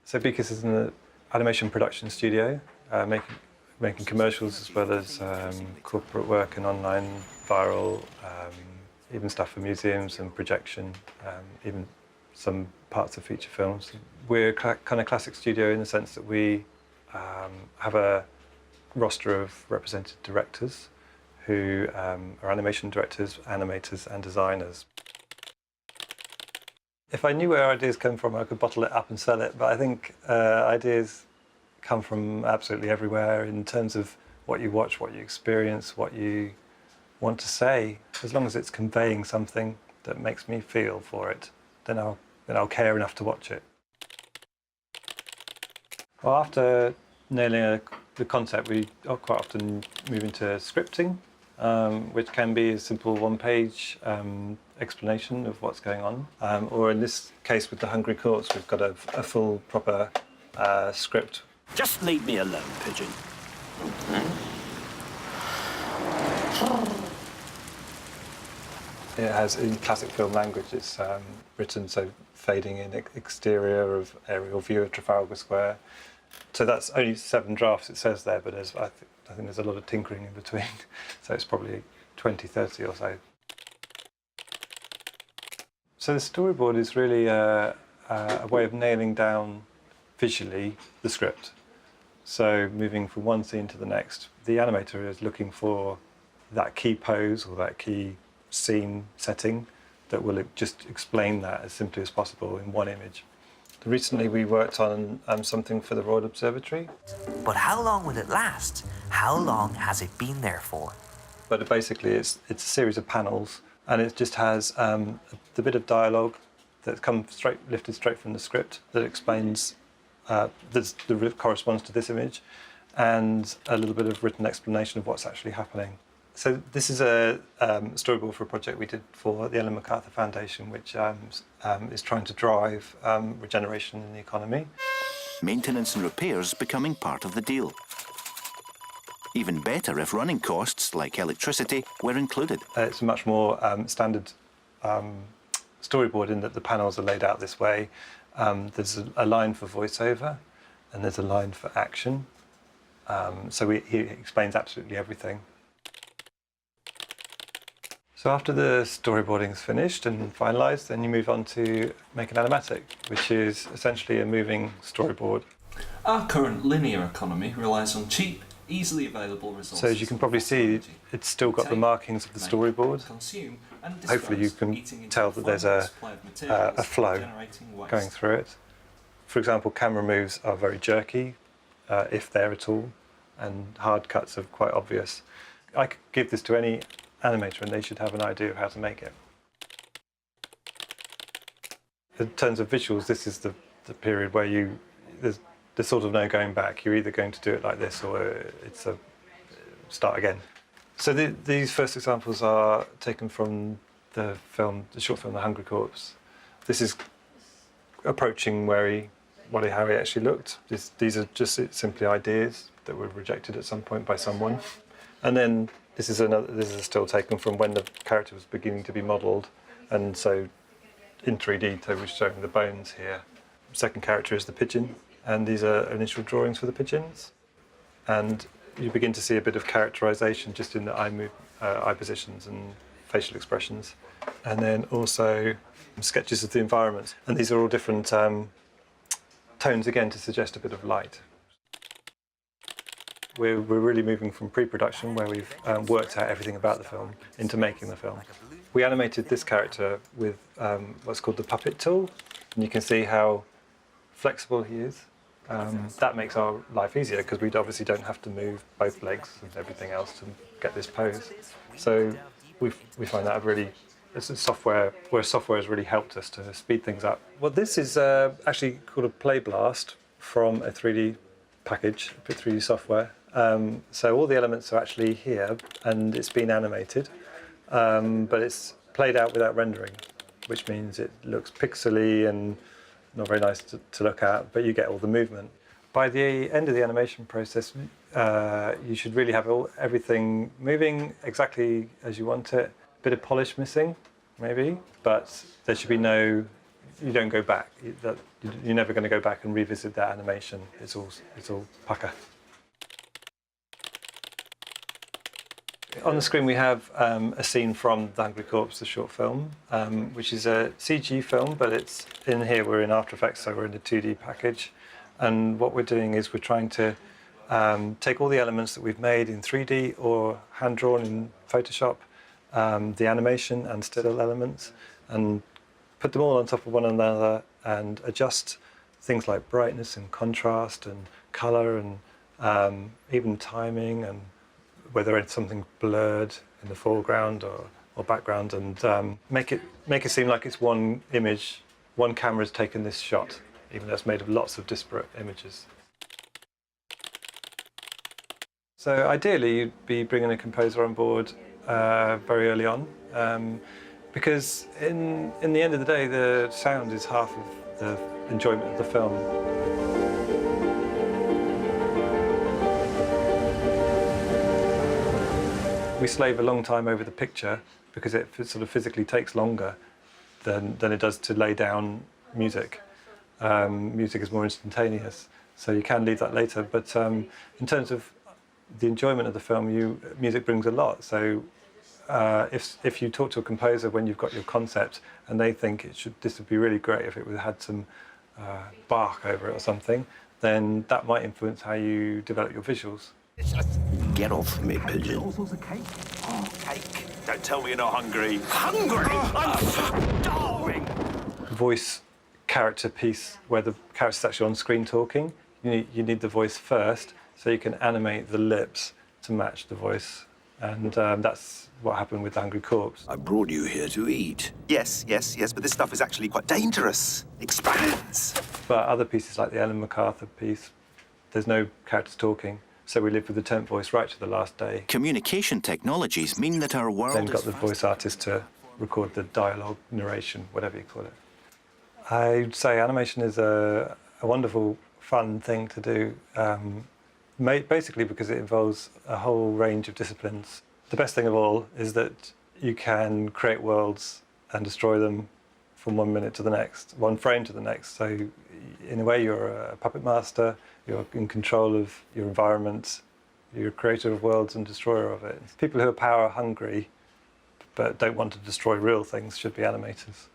So Beacus is an animation production studio, making commercials as well as corporate work and online viral, even stuff for museums and projection, even some parts of feature films. We're kind of classic studio in the sense that we have a roster of represented directors who are animation directors, animators and designers. If I knew where ideas come from, I could bottle it up and sell it, but I think ideas come from absolutely everywhere in terms of what you watch, what you experience, what you want to say. As long as it's conveying something that makes me feel for it, then I'll care enough to watch it. Well, after nailing the concept, we quite often move into scripting, which can be a simple one-page explanation of what's going on. Or in this case with the Hungry Corpse, we've got a full, proper script. Just leave me alone, Pigeon. It has, in classic film language, it's written so fading in exterior of aerial view of Trafalgar Square. So that's only 7 drafts it says there, but I think there's a lot of tinkering in between. So it's probably 20, 30 or so. So the storyboard is really a way of nailing down visually the script. So moving from one scene to the next, the animator is looking for that key pose or that key scene setting that will just explain that as simply as possible in one image. Recently we worked on something for the Royal Observatory. But how long will it last? How long has it been there for? But basically it's a series of panels, and it just has the bit of dialogue that lifted straight from the script that explains, that corresponds to this image, and a little bit of written explanation of what's actually happening. So this is a storyboard for a project we did for the Ellen MacArthur Foundation, which is trying to drive regeneration in the economy. Maintenance and repairs becoming part of the deal. Even better if running costs, like electricity, were included. It's a much more standard storyboard in that the panels are laid out this way. There's a line for voiceover, and there's a line for action. So he explains absolutely everything. So after the storyboarding's finished and finalised, then you move on to make an animatic, which is essentially a moving storyboard. Our current linear economy relies on cheap, easily available resources. So as you can probably see, it's still got the markings of the storyboard. Hopefully you can tell that there's a flow going through it. For example, camera moves are very jerky, if they're at all, and hard cuts are quite obvious. I could give this to any animator and they should have an idea of how to make it. In terms of visuals, this is the period where there's sort of no going back. You're either going to do it like this or it's a start again. So these first examples are taken from the short film The Hungry Corpse. This is approaching how he actually looked. These are just simply ideas that were rejected at some point by someone. And then this is still taken from when the character was beginning to be modelled, and so in 3D, so we're showing the bones here. Second character is the pigeon, and these are initial drawings for the pigeons. And you begin to see a bit of characterisation just in the eye positions and facial expressions, and then also sketches of the environment. And these are all different tones again to suggest a bit of light. We're really moving from pre-production, where we've worked out everything about the film, into making the film. We animated this character with what's called the puppet tool, and you can see how flexible he is. That makes our life easier because we obviously don't have to move both legs and everything else to get this pose. So we find that it's a software has really helped us to speed things up. Well, this is actually called a Play Blast from a 3D package, 3D software. So all the elements are actually here, and it's been animated, but it's played out without rendering, which means it looks pixely and not very nice to look at, but you get all the movement. By the end of the animation process, you should really have everything moving exactly as you want it. A bit of polish missing, maybe, but there should be no you don't go back. You're never going to go back and revisit that animation. It's all pucker. On the screen we have a scene from The Hungry Corpse, the short film, which is a CG film, but it's in here, we're in After Effects, so we're in the 2D package. And what we're doing is we're trying to take all the elements that we've made in 3D or hand-drawn in Photoshop, the animation and still elements, and put them all on top of one another and adjust things like brightness and contrast and colour and even timing and whether it's something blurred in the foreground or background, and make it seem like it's one image, one camera's taken this shot, even though it's made of lots of disparate images. So ideally you'd be bringing a composer on board very early on, because in the end of the day the sound is half of the enjoyment of the film. We slave a long time over the picture because it sort of physically takes longer than it does to lay down music. Music is more instantaneous, so you can leave that later. But in terms of the enjoyment of the film, music brings a lot. So if you talk to a composer when you've got your concept and they think this would be really great if it had some Bach over it or something, then that might influence how you develop your visuals. Get off me, pigeon. Also a cake. Oh, cake. Don't tell me you're not hungry. Hungry? I'm starving. Voice character piece where the character's actually on screen talking. You need the voice first so you can animate the lips to match the voice. And that's what happened with The Hungry Corpse. I brought you here to eat. Yes, but this stuff is actually quite dangerous. Expands. But other pieces like the Ellen MacArthur piece, there's no characters talking. So we live with the temp voice right to the last day. Communication technologies mean that our world Then is got the voice artist to record the dialogue, narration, whatever you call it. I'd say animation is a wonderful, fun thing to do, basically because it involves a whole range of disciplines. The best thing of all is that you can create worlds and destroy them from 1 minute to the next, one frame to the next. So in a way you're a puppet master, you're in control of your environment, you're a creator of worlds and destroyer of it. People who are power hungry but don't want to destroy real things should be animators.